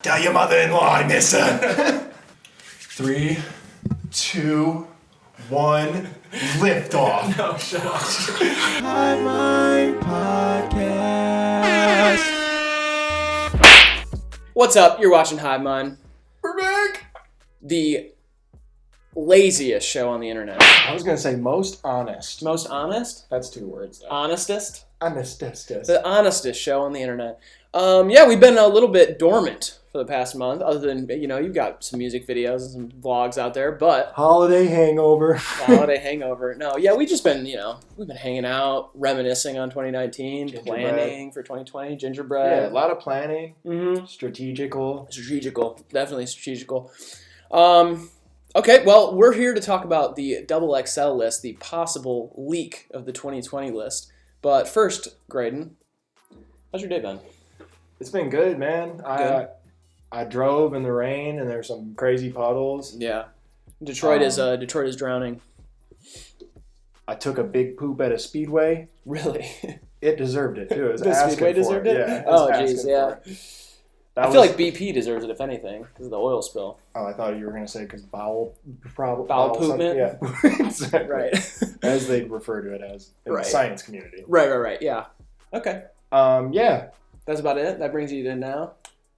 Tell your mother-in-law, mister. 3, 2, 1, lift off. No, shut up. High Mind Podcast. What's up? You're watching Hive Mind. We're back. The laziest show on the internet. I was going to say most honest. Most honest? That's 2 words, though. Honestest? Honestest. The honestest show on the internet. Yeah, we've been a little bit dormant for the past month, other than, you've got some music videos and some vlogs out there, but... Holiday hangover. No, yeah, we've just been, we've been hanging out, reminiscing on 2019, planning for 2020, gingerbread. Yeah, a lot of planning. Mm-hmm. Strategical, definitely strategical. Okay, well, we're here to talk about the XXL list, the possible leak of the 2020 list. But first, Graydon, how's your day been? It's been good, man. I drove in the rain and there's some crazy puddles. Yeah, Detroit is drowning. I took a big poop at a speedway. Really? It deserved it too. It was the speedway deserved it. Yeah. Oh, jeez, yeah. I feel like BP deserves it, if anything, because of the oil spill. Oh, I thought you were going to say because bowel poopment? Yeah. Exactly. Right. As they refer to it as in the science community. Right. Yeah. Okay. Yeah. That's about it? That brings you to now?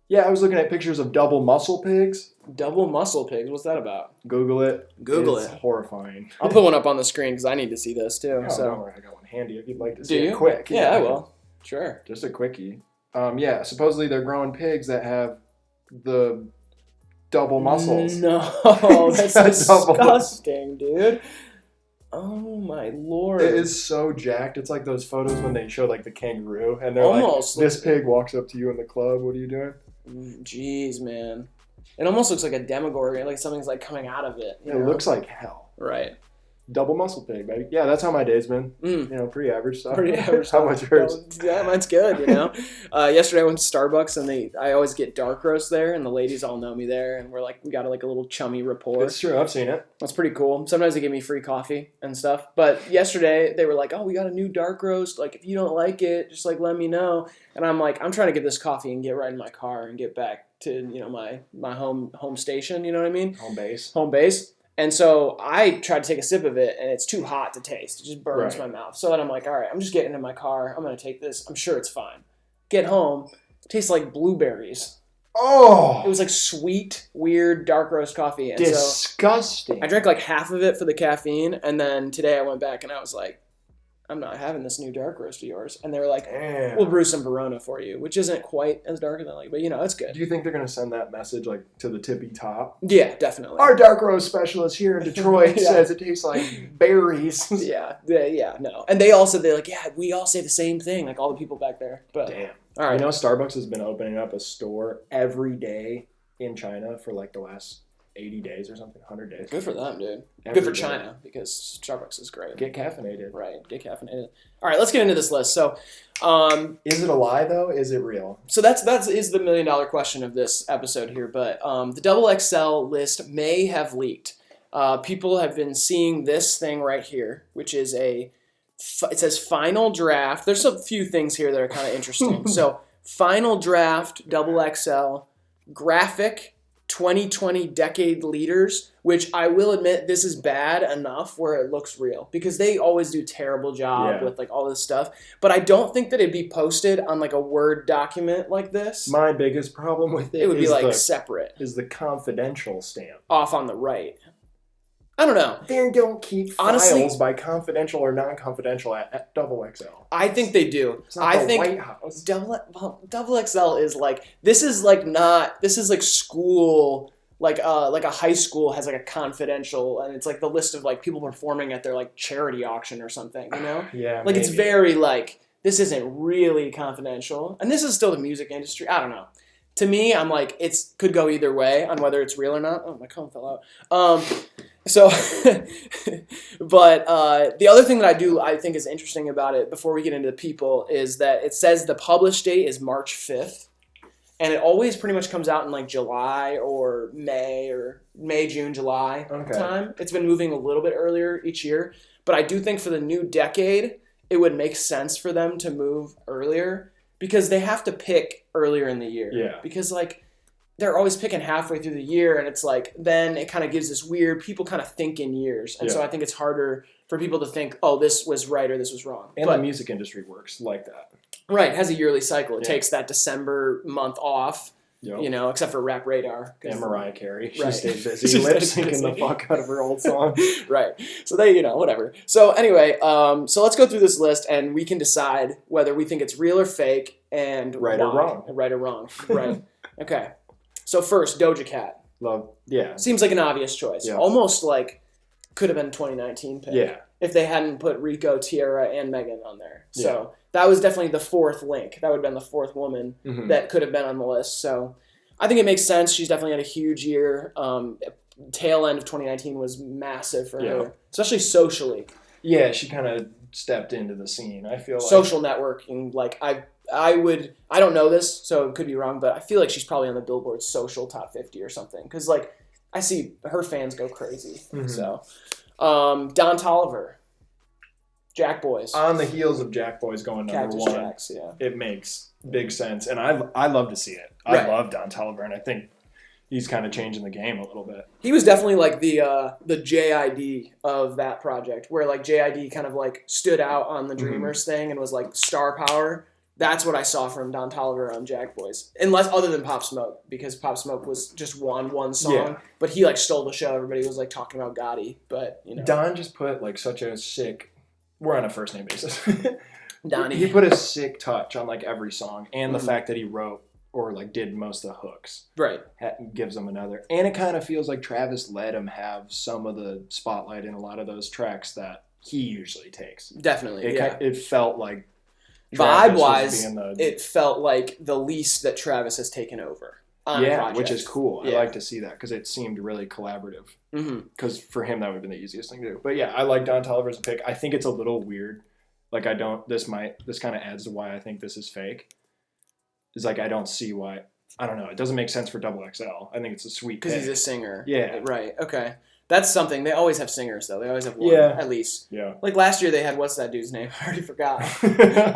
Yeah, I was looking at pictures of double muscle pigs. Double muscle pigs? What's that about? Google it. It's horrifying. I'll put one up on the screen because I need to see this too. Oh, so don't worry, I got one handy if you'd like to see it you? quick. Yeah, I will. Sure. Just a quickie. Yeah, supposedly they're growing pigs that have the double muscles. No, that's disgusting, dude. Oh my lord. It is so jacked. It's like those photos when they show like the kangaroo and they're almost like, this pig walks up to you in the club. What are you doing? Jeez, man. It almost looks like a Demogorgon, like something's like coming out of it. It looks like hell. Right. Double muscle pig, baby. Yeah, that's how my day's been. Pretty average stuff. Pretty average How about yours? Yeah, mine's good, Yesterday I went to Starbucks and I always get dark roast there and the ladies all know me there and we got a little chummy rapport. It's true, I've seen it. That's pretty cool. Sometimes they give me free coffee and stuff. But yesterday they were like, oh, we got a new dark roast. Like, if you don't like it, just let me know. And I'm like, I'm trying to get this coffee and get right in my car and get back to, my home station, you know what I mean? Home base. And so I tried to take a sip of it, and it's too hot to taste. It just burns my mouth. So then I'm like, all right, I'm just getting in my car. I'm going to take this. I'm sure it's fine. Get home. It tastes like blueberries. Oh! It was like sweet, weird, dark roast coffee. And disgusting. So I drank like half of it for the caffeine, and then today I went back, and I was like, I'm not having this new dark roast of yours. And they were like, we'll brew some Verona for you, which isn't quite as dark as I like, but it's good. Do you think they're going to send that message to the tippy top? Yeah, definitely. Our dark roast specialist here in Detroit says it tastes like berries. Yeah, no. And we all say the same thing, like all the people back there. But damn. All right. Starbucks has been opening up a store every day in China for the last 80 days or something, 100 days. Good for them, dude. Every Good for day. China, because Starbucks is great. Get caffeinated. Right, get caffeinated. All right, let's get into this list. So, is it a lie, though? Is it real? So that is the $1 million question of this episode here, but the XXL list may have leaked. People have been seeing this thing right here, which is it says final draft. There's a few things here that are kind of interesting. So, final draft, XXL, graphic, 2020 decade leaders, which I will admit this is bad enough where it looks real because they always do a terrible job with all this stuff. But I don't think that it'd be posted on a Word document like this. My biggest problem with it would be separate. Is the confidential stamp off on the right. I don't know. They don't keep files by confidential or non-confidential at XXL. I think they do. It's not the White House. XXL is this is school, a high school has a confidential, and it's the list of people performing at their charity auction or something, Yeah. It's very this isn't really confidential, and this is still the music industry. I don't know. To me, I'm it could go either way on whether it's real or not. Oh, my comb fell out. So, but the other thing that I think is interesting about it before we get into the people is that it says the publish date is March 5th. And it always pretty much comes out in July or May, June, July time. It's been moving a little bit earlier each year. But I do think for the new decade, it would make sense for them to move earlier because they have to pick earlier in the year. Yeah. Because they're always picking halfway through the year, and it's like then it kind of gives this weird people kind of think in years, and so I think it's harder for people to think, oh, this was right or this was wrong. And the music industry works like that. Right, it has a yearly cycle. It takes that December month off, Yep. you know, except for Rap Radar. And Mariah Carey. She Right. stayed busy lip syncing the fuck out of her old song. Right. So they, you know, whatever. So anyway, so let's go through this list and we can decide whether we think it's real or fake and Right or why. wrong. Right or wrong. Right. Okay. So first, Doja Cat. Yeah. Seems like an obvious choice. Yeah. Almost like could have been 2019 pick. Yeah. If they hadn't put Rico, Tiara, and Megan on there. So that was definitely the fourth link. That would have been the fourth woman that could have been on the list. So I think it makes sense. She's definitely had a huge year. Tail end of 2019 was massive for her, especially socially. Yeah, she kind of stepped into the scene. I feel like Social networking. Like I don't know this, so it could be wrong, but I feel like she's probably on the Billboard social top 50 or something. Because like I see her fans go crazy. So Don Tolliver, Jack Boys. on the heels of Jack Boys going number Cactus one, Jacks, yeah. it makes big sense, and I love to see it. I love Don Tolliver, and I think he's kind of changing the game a little bit. He was definitely like the JID of that project, where like JID kind of like stood out on the Dreamers thing and was like star power. That's what I saw from Don Tolliver on Jack Boys, unless other than Pop Smoke, because Pop Smoke was just one song, but he like stole the show. Everybody was like talking about Gotti, but you know, Don just put like such a sick. We're on a first name basis. Donnie. He put a sick touch on like every song, and the fact that he wrote or like did most of the hooks, right, gives him another. And it kind of feels like Travis let him have some of the spotlight in a lot of those tracks that he usually takes. Definitely, It felt like vibe-wise, it felt like the least that Travis has taken over on a project. Which is cool. I like to see that because it seemed really collaborative. Because for him, that would have been the easiest thing to do. But yeah, I like Don Tolliver's pick. I think it's a little weird. Like this kind of adds to why I think this is fake. Is like I don't see why. I don't know. It doesn't make sense for XXL. I think it's a sweet pick. Because he's a singer. Yeah. Right. Okay. That's something. They always have singers, though. They always have one, at least. Yeah. Like last year, they had, what's that dude's name? I already forgot.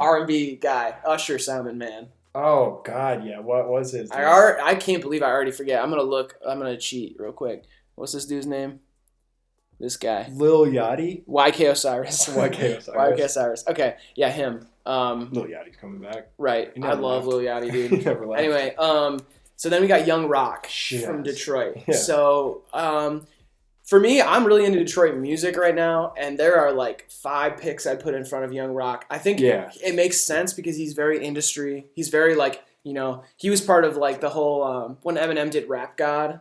R&B guy. Usher Soundman Man. Oh, God, yeah. What was his name? I can't believe I already forget. I'm going to look. I'm going to cheat real quick. What's this dude's name? This guy. Lil Yachty? YK Osiris. YK Osiris. YK Osiris. Okay. Yeah, him. Lil Yachty's coming back. Right. I love Lil Yachty, dude. He never left. Anyway, so then we got Young Rock from Detroit. Yeah. So, for me, I'm really into Detroit music right now, and there are like 5 picks I'd put in front of Young Rock. I think it makes sense because he's very industry. He's very like, you know, he was part of like the whole, when Eminem did Rap God,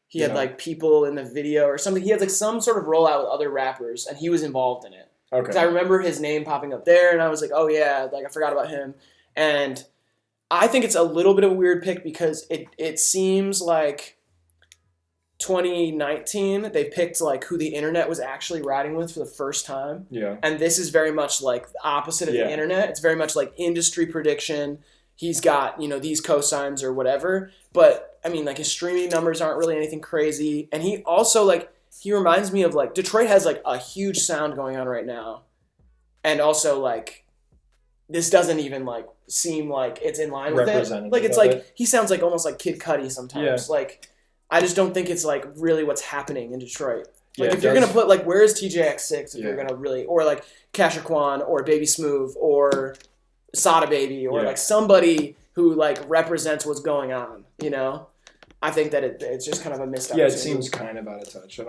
he had like people in the video or something. He had like some sort of rollout with other rappers, and he was involved in it. Okay. Because I remember his name popping up there, and I was like, oh yeah, like I forgot about him. And I think it's a little bit of a weird pick because it seems like 2019 they picked like who the internet was actually riding with for the first time. Yeah. And this is very much like the opposite of the internet. It's very much like industry prediction. He's got, you know, these cosigns or whatever. But I mean, like his streaming numbers aren't really anything crazy. And he also like he reminds me of like Detroit has like a huge sound going on right now. And also like this doesn't even like seem like it's in line with it. Like it's like he sounds like almost like Kid Cudi sometimes. Yeah. Like I just don't think it's like really what's happening in Detroit. Like if you're gonna put like where is TJX6 if you're gonna really or like Casher Kwan or Baby Smooth or Sada Baby or like somebody who like represents what's going on, you know? I think that it's just kind of a missed opportunity. Yeah, it seems kind of out of touch.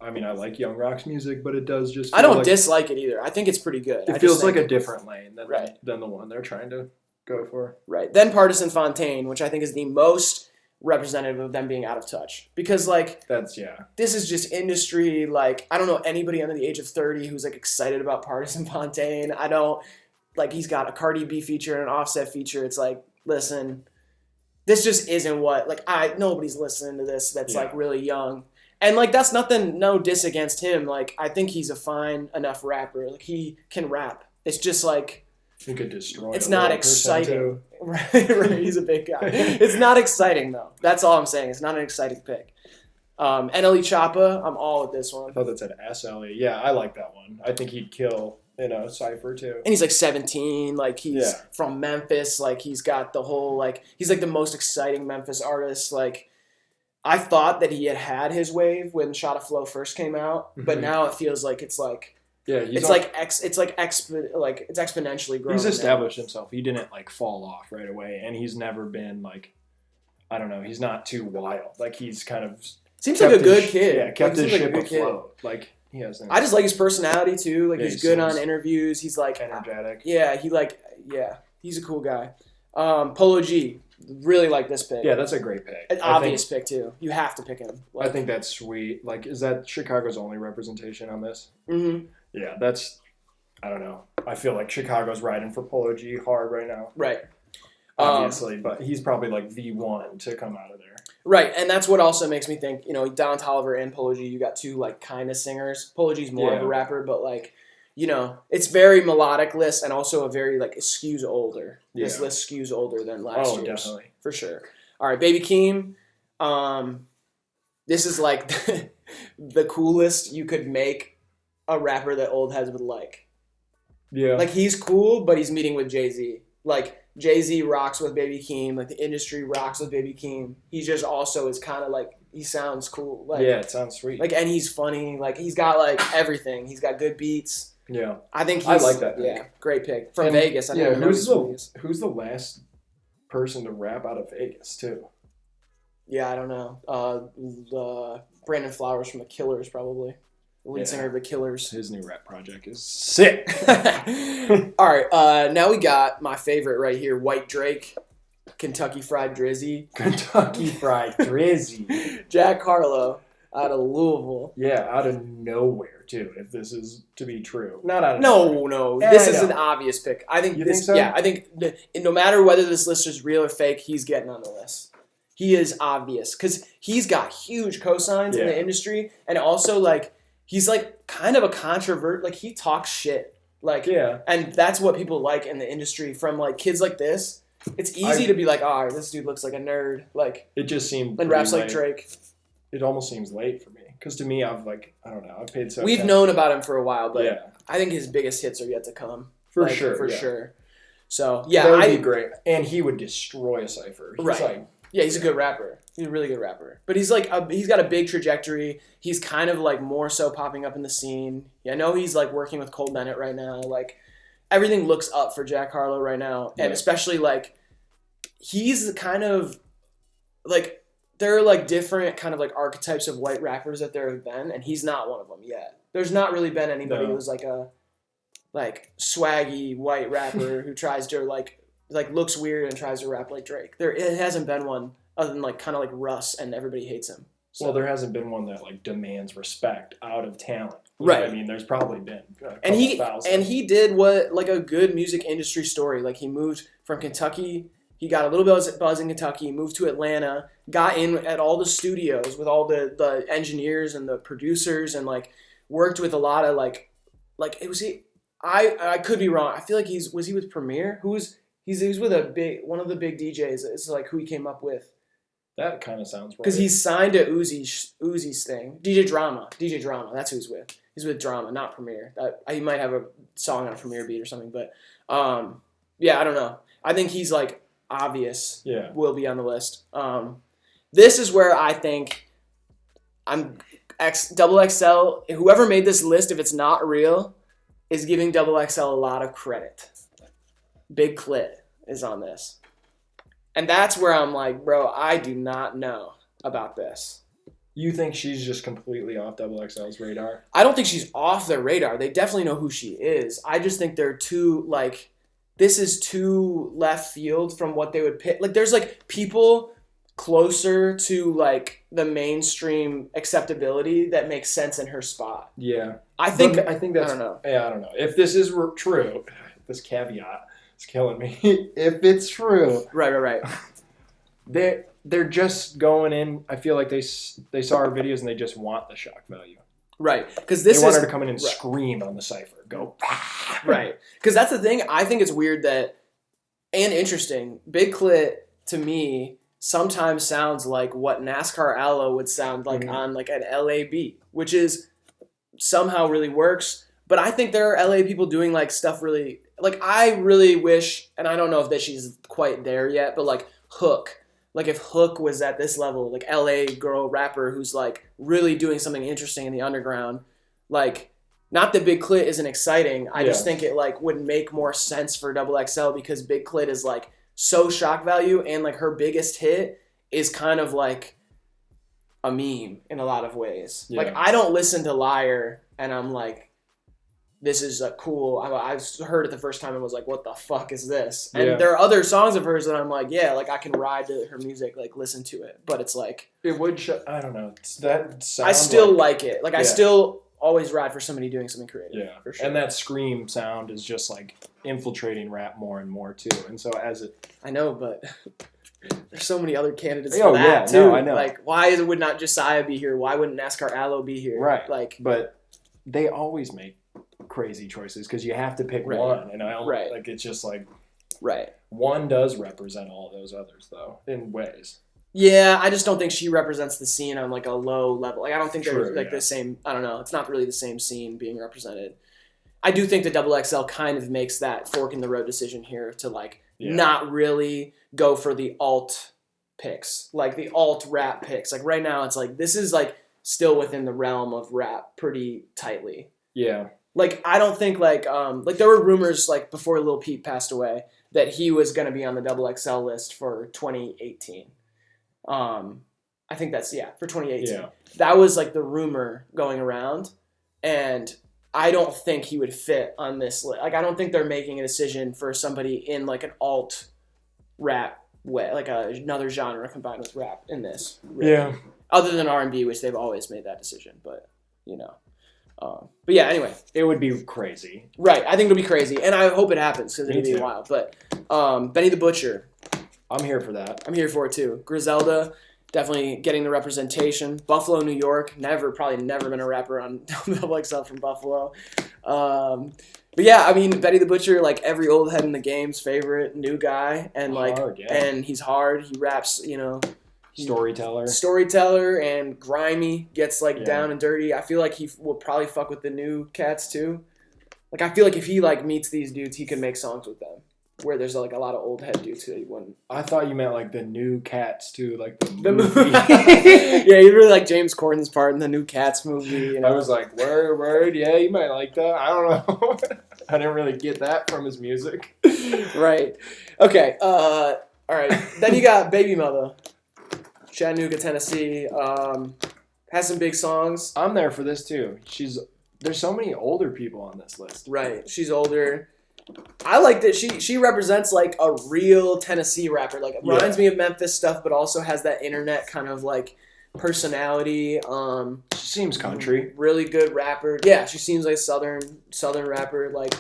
I mean, I like Young Rock's music, but it does just feel I don't dislike it either. I think it's pretty good. It feels like a different lane than the one they're trying to go for. Right. Then Partisan Fontaine, which I think is the most representative of them being out of touch. Because, like, this is just industry. Like, I don't know anybody under the age of 30 who's, like, excited about Partisan Fontaine. I don't, like, he's got a Cardi B feature and an Offset feature. It's like, listen, this just isn't what, like, nobody's listening to this that's, like, really young. And, like, that's nothing, no diss against him. Like, I think he's a fine enough rapper. Like, he can rap. It's just, like, he could destroy it's not exciting. Right, he's a big guy. It's not exciting, though. That's all I'm saying. It's not an exciting pick. NLE Choppa, I'm all with this one. I thought that said SLE. Yeah, I like that one. I think he'd kill in a cipher too. And he's like 17, like he's from Memphis, like he's got the whole like he's like the most exciting Memphis artist. Like I thought that he had his wave when Shot of Flow first came out, but now it feels like it's like it's exponentially growing. He's established himself. He didn't like fall off right away, and he's never been like, I don't know, he's not too wild. Like he's kind of seems like a good kid. Yeah, kept his ship afloat. Like he hasn't. I just like his personality too. Like he's good on interviews. He's like energetic. Yeah, he's a cool guy. Polo G. Really like this pick. Yeah, that's a great pick. An obvious pick, too. You have to pick him. I think that's sweet. Like, is that Chicago's only representation on this? Mm-hmm. Yeah, that's, I don't know. I feel like Chicago's riding for Polo G hard right now. Right. Obviously, but he's probably like the one to come out of there. Right, and that's what also makes me think, Don Tolliver and Polo G, you got two, like, kind of singers. Polo G's more of a rapper, but, like, it's very melodic list and also a very, like, it skews older. Yeah. This list skews older than last year's. Oh, definitely. For sure. All right, Baby Keem. This is, like, the coolest you could make a rapper that old heads would like. Yeah. Like, he's cool, but he's meeting with Jay-Z. Like, Jay-Z rocks with Baby Keem. Like, the industry rocks with Baby Keem. He just also is kind of, like, he sounds cool. Like, yeah, it sounds sweet. Like, and he's funny. Like, he's got, like, everything. He's got good beats. Yeah. I think I like that pick. Yeah, great pick. From Vegas. Who's the last person to rap out of Vegas, too? Yeah, I don't know. Brandon Flowers from The Killers, probably. The lead singer of The Killers. His new rap project is sick. All right, now we got my favorite right here, White Drake, Kentucky Fried Drizzy. Kentucky Fried Drizzy. Jack Harlow out of Louisville. Yeah, out of nowhere, too, if this is to be true. Not out of nowhere. No. This is an obvious pick. I think think so? Yeah, I think no matter whether this list is real or fake, he's getting on the list. He is obvious because he's got huge cosigns in the industry, and also, like, he's, like, kind of a controvert. Like, he talks shit. Like, and that's what people like in the industry from, like, kids like this. It's easy to be like, oh, this dude looks like a nerd. Like, it just seemed and raps like Drake. It almost seems late for me. Because to me, I've paid so We've known about him for a while, but I think his biggest hits are yet to come. For sure. So, that would be great. And he would destroy a cipher. He's like... Yeah, he's a good rapper. He's a really good rapper. But he's like he's got a big trajectory. He's kind of like more so popping up in the scene. Yeah, I know he's like working with Cole Bennett right now. Like everything looks up for Jack Harlow right now. And especially like he's kind of like there are like different kind of like archetypes of white rappers that there have been, and he's not one of them yet. There's not really been anybody who's like a like swaggy white rapper who tries to like looks weird and tries to rap like Drake. It hasn't been one other than like kind of like Russ, and everybody hates him. So. Well, there hasn't been one that like demands respect out of talent. Right. I mean, there's probably been and he did what like a good music industry story. Like he moved from Kentucky. He got a little buzz in Kentucky, moved to Atlanta, got in at all the studios with all the engineers and the producers, and like worked with a lot of like it was he. I could be wrong. I feel like was he with Premier? He's with one of the big DJs. It's like who he came up with. That kind of sounds right. Because he's signed to Uzi's thing. DJ Drama, that's who he's with. He's with Drama, not Premier. He might have a song on a Premier beat or something, but yeah, I don't know. I think he's like obvious. Yeah, will be on the list. This is where I think Double XL. Whoever made this list, if it's not real, is giving Double XL a lot of credit. Big Clit is on this. And that's where I'm like, bro, I do not know about this. You think she's just completely off Double XL's radar? I don't think she's off their radar. They definitely know who she is. I just think they're too, like, this is too left field from what they would pick. Like, there's, like, people closer to, like, the mainstream acceptability that makes sense in her spot. Yeah. I think that's... I don't know. Yeah, I don't know. If this is true, this caveat... It's killing me. If it's true. Right. They're just going in. I feel like they saw our videos and they just want the shock value. Right. Because they want her to come in and scream on the cipher. Go. Right. Because that's the thing. I think it's weird that, and interesting, Big Clit, to me, sometimes sounds like what NASCAR Aloe would sound like on like an LA beat, which is somehow really works. But I think there are LA people doing like stuff really like I really wish, and I don't know if that she's quite there yet, but like Hook. Like if Hook was at this level, like LA girl rapper who's like really doing something interesting in the underground, like not that Big Clit isn't exciting. I just think it like would make more sense for XXL because Big Clit is like so shock value and like her biggest hit is kind of like a meme in a lot of ways. Yeah. Like I don't listen to Liar and I'm like, this is cool. I heard it the first time and was like, what the fuck is this? And there are other songs of hers that I'm like, yeah, like I can ride to her music, like listen to it. But it's like... It would... I don't know. That sound I still like it. Like I still always ride for somebody doing something creative. Yeah, for sure. And that scream sound is just like infiltrating rap more and more too. And so as it... I know, but... There's so many other candidates for that too. No, I know. Like, why would not Josiah be here? Why wouldn't NASCAR Aloe be here? Right. Like, but they always make crazy choices because you have to pick one, and I don't like it's just like one does represent all those others though in ways. Yeah, I just don't think she represents the scene on like a low level. Like I don't think they're like the same. I don't know. It's not really the same scene being represented. I do think the XXL kind of makes that fork in the road decision here to like not really go for the alt picks, like the alt rap picks. Like right now, it's like this is like still within the realm of rap pretty tightly. Yeah. Like I don't think like there were rumors like before Lil Peep passed away that he was going to be on the XXL list for 2018. I think that's for 2018. Yeah. That was like the rumor going around, and I don't think he would fit on this list. Like I don't think they're making a decision for somebody in like an alt rap way, like another genre combined with rap in this. Really. Yeah. Other than R&B, which they've always made that decision, but you know. But yeah, anyway. It would be crazy. Right. I think it'll be crazy. And I hope it happens because it'll be wild. But Benny the Butcher. I'm here for that. I'm here for it too. Griselda, definitely getting the representation. Buffalo, New York. Probably never been a rapper on XXL from Buffalo. But yeah, I mean, Benny the Butcher, like every old head in the game's favorite new guy. And like, and he's hard. He raps, you know. Storyteller and grimy, gets like down and dirty. I feel like he will probably fuck with the new cats too. Like I feel like if he like meets these dudes, he can make songs with them. Where there's like a lot of old head dudes who he wouldn't. I thought you meant like the new Cats too, like the movie. Yeah, you really like James Corden's part in the new Cats movie. You know? I was like, word, yeah, you might like that. I don't know. I didn't really get that from his music. Right. Okay. All right. Then you got Baby Mother. Chattanooga, Tennessee, has some big songs. I'm there for this too. There's so many older people on this list. Right, she's older. I like that she represents like a real Tennessee rapper. Like it reminds me of Memphis stuff, but also has that internet kind of like personality. She seems country. Really good rapper. Yeah, she seems like a southern rapper. Like.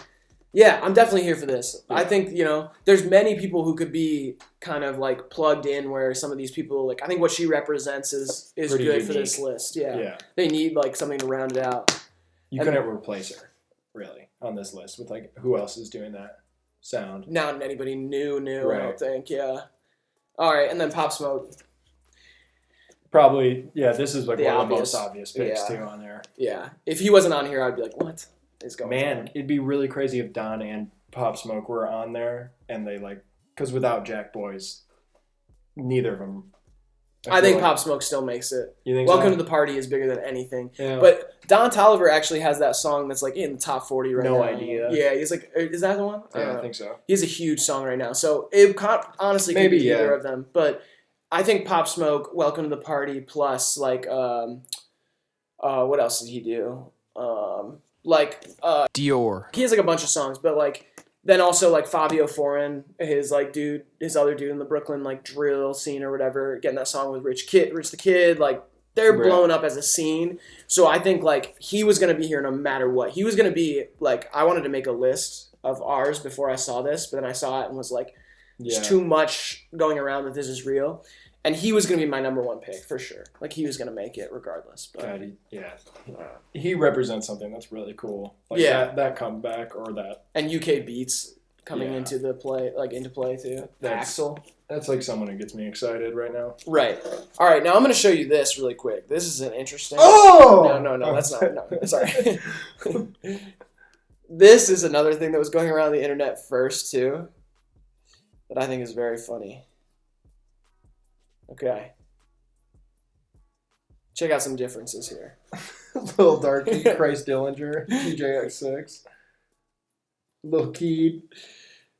Yeah, I'm definitely here for this. Yeah. I think, you know, there's many people who could be kind of like plugged in where some of these people, like I think what she represents is good unique for this list. Yeah. They need like something to round it out. You couldn't replace her, really, on this list with like who else is doing that sound. Not anybody new, right. I don't think, yeah. All right, and then Pop Smoke. Probably, this is like one of the most obvious picks too on there. Yeah, if he wasn't on here, I'd be like, what? It'd be really crazy if Don and Pop Smoke were on there and they like, because without Jack Boys, neither of them. I think Pop Smoke still makes it. You think Welcome to the Party is bigger than anything. Yeah. But Don Tolliver actually has that song that's like in the top 40 right now. No idea. Yeah, he's like, is that the one? Yeah, I think so. He has a huge song right now. So it honestly could be either of them. But I think Pop Smoke, Welcome to the Party, plus like, what else did he do? Dior. He has like a bunch of songs, but like then also like Fabio Foreign, his other dude in the Brooklyn like drill scene or whatever, getting that song with Rich the Kid, like they're blown up as a scene. So I think like he was gonna be here no matter what. He was gonna be like, I wanted to make a list of ours before I saw this, but then I saw it and was like, there's too much going around that this is real. And he was going to be my number one pick for sure. Like he was going to make it regardless. But, God, he represents something that's really cool. Like that comeback or that. And UK beats coming into play too. Axel. That's like someone who gets me excited right now. Right. All right. Now I'm going to show you this really quick. This is an interesting. Oh! No. That's not. No. Sorry. This is another thing that was going around the internet first, too, that I think is very funny. Okay. Check out some differences here. Lil Darky, Christ Dillinger, TJX6, Lil Keed.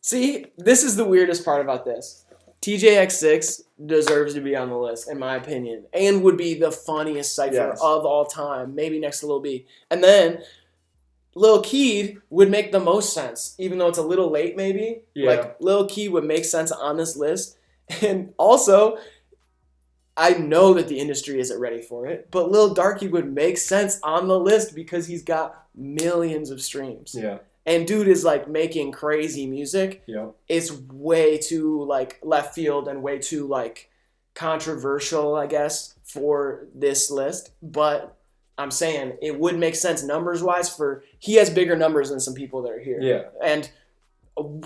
See, this is the weirdest part about this. TJX6 deserves to be on the list, in my opinion, and would be the funniest cipher of all time, maybe next to Lil B. And then Lil Keed would make the most sense, even though it's a little late, maybe. Yeah. Like, Lil Keed would make sense on this list. And also, I know that the industry isn't ready for it, but Lil Darky would make sense on the list because he's got millions of streams. Yeah. And dude is, like, making crazy music. Yeah. It's way too, like, left field and way too, like, controversial, I guess, for this list. But I'm saying it would make sense numbers-wise for... He has bigger numbers than some people that are here. Yeah. And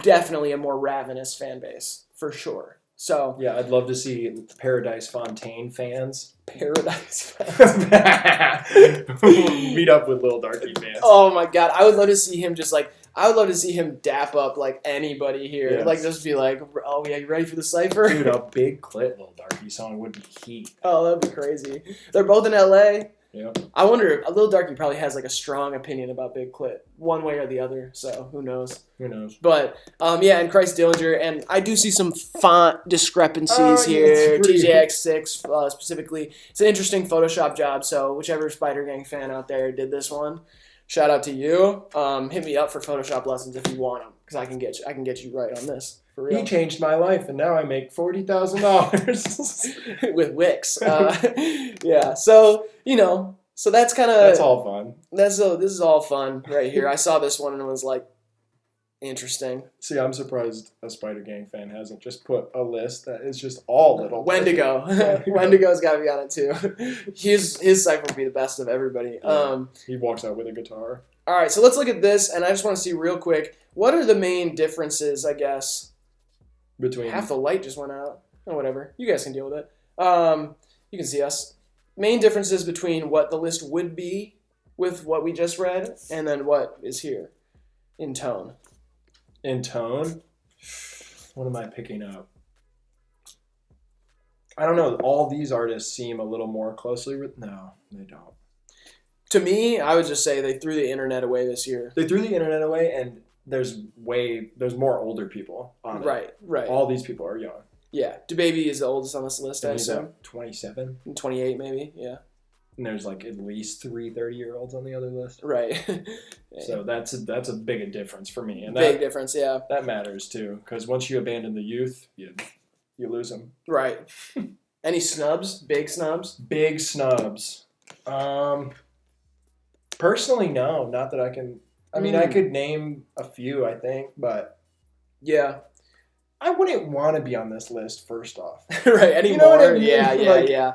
definitely a more ravenous fan base, for sure. So... Yeah, I'd love to see Paradise Fontaine fans. Paradise fans. Meet up with Lil Darky fans. Oh my god, I would love to see him just like... I would love to see him dap up like anybody here. Yes. Like just be like, oh yeah, you ready for the cipher? Dude, a big clit Lil Darky song would be heat. Oh, that'd be crazy. They're both in LA. Yeah. I wonder, Lil Darky probably has like a strong opinion about Big Clit, one way or the other, so who knows. Who knows? But, yeah, and Christ Dillinger, and I do see some font discrepancies here, TJX6 specifically. It's an interesting Photoshop job, so whichever Spider Gang fan out there did this one, shout out to you. Hit me up for Photoshop lessons if you want them, because I can get you right on this. For real. He changed my life, and now I make $40,000 with Wix. Yeah, so, you know, so that's kind of... That's all fun. This is all fun right here. I saw this one and it was like, interesting. See, I'm surprised a Spider Gang fan hasn't just put a list that is just all little. Wendigo. Wendigo's got to be on it too. His cipher would be the best of everybody. Yeah. He walks out with a guitar. All right, so let's look at this, and I just want to see real quick, what are the main differences, I guess? Between half the light just went out. Oh, whatever. You guys can deal with it. You can see us. Main differences between what the list would be with what we just read and then what is here in tone. In tone? What am I picking up? I don't know. All these artists seem a little more closely... No, they don't. To me, I would just say they threw the internet away this year. They threw the internet away, and there's more older people on it. Right. All these people are young. Yeah. DaBaby is the oldest on this list, I assume. 27? 28, maybe, yeah. And there's like at least 3 30-year-olds on the other list. Right. So that's a big difference for me. And big difference, yeah. That matters, too, because once you abandon the youth, you lose them. Right. Any snubs? Big snubs? Big snubs. Personally, no. Not that I can... I mean, I could name a few, I think, but... Yeah. I wouldn't want to be on this list, first off. Right, anymore. You know what I mean? Yeah.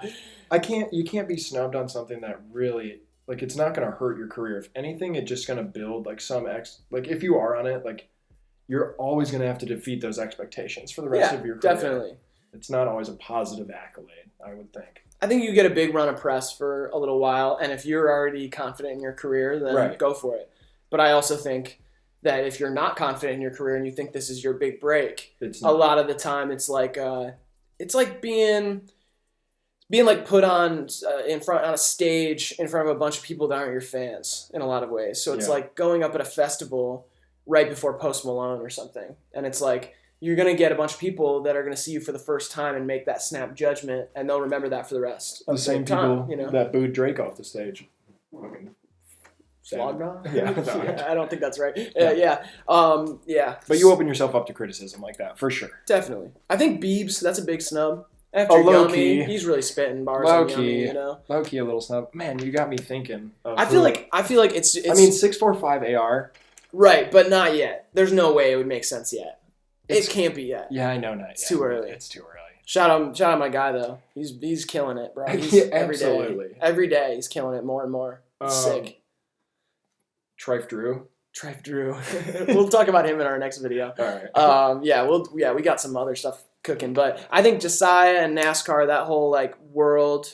You can't be snubbed on something that really... Like, it's not going to hurt your career. If anything, it's just going to build, like, like, if you are on it, like, you're always going to have to defeat those expectations for the rest of your career. Definitely. It's not always a positive accolade, I would think. I think you get a big run of press for a little while, and if you're already confident in your career, then go for it. But I also think that if you're not confident in your career and you think this is your big break, a lot of the time it's like being like put on on a stage in front of a bunch of people that aren't your fans in a lot of ways. So it's like going up at a festival right before Post Malone or something, and it's like you're going to get a bunch of people that are going to see you for the first time and make that snap judgment, and they'll remember that for the rest of the same time, people that booed Drake off the stage. Flogged on? Yeah. I don't think that's right. Yeah. But you open yourself up to criticism like that, for sure. Definitely. I think Biebs, that's a big snub. After low Yummy, key. He's really spitting bars Low on key. Yummy, you know? Low key a little snub. Man, you got me thinking. I feel like it's... I mean, 645 AR. Right, but not yet. There's no way it would make sense yet. It can't be yet. Yeah, I know not yet. It's too early. It's too early. Shout out my guy, though. He's killing it, bro. Absolutely. Every day he's killing it more and more. Sick. Trife Drew. We'll talk about him in our next video. All right. We got some other stuff cooking, but I think Josiah and NASCAR, that whole like world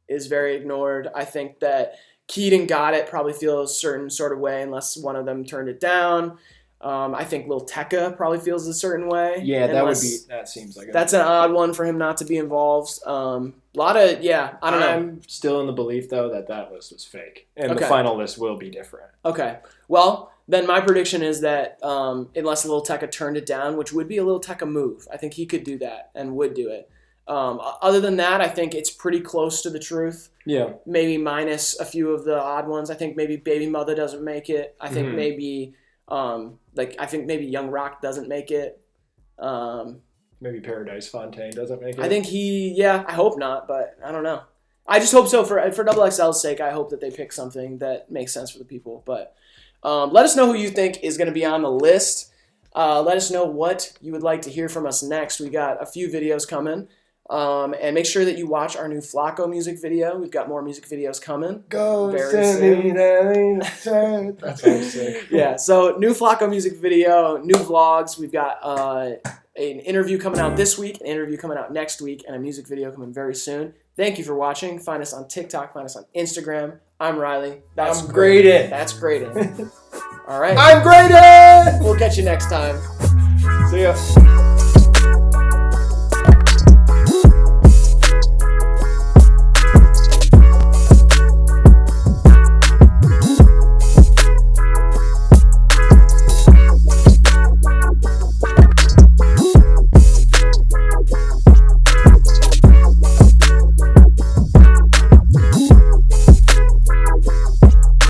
is very ignored. I think that Keaton Got It probably feels a certain sort of way unless one of them turned it down. I think Lil Tecca probably feels a certain way. Yeah, that seems like that's an odd one for him not to be involved. I don't know. I'm still in the belief, though, that list was fake. And the final list will be different. Okay. Well, then my prediction is that unless Lil Tecca turned it down, which would be a Lil Tecca move, I think he could do that and would do it. Other than that, I think it's pretty close to the truth. Yeah. Maybe minus a few of the odd ones. I think maybe Baby Mother doesn't make it. I think maybe Young Rock doesn't make it. Maybe Paradise Fontaine doesn't make it. I think I hope not, but I don't know. I just hope so for XXL's sake. I hope that they pick something that makes sense for the people. But let us know who you think is going to be on the list. Let us know what you would like to hear from us next. We got a few videos coming. And make sure that you watch our new Flacco music video. We've got more music videos coming. Very soon. That sounds sick. Yeah, so new Flacco music video, new vlogs. We've got an interview coming out this week, an interview coming out next week, and a music video coming very soon. Thank you for watching. Find us on TikTok. Find us on Instagram. I'm Riley. That's Graydon. That's Graydon. All right. I'm Graydon! We'll catch you next time. See ya.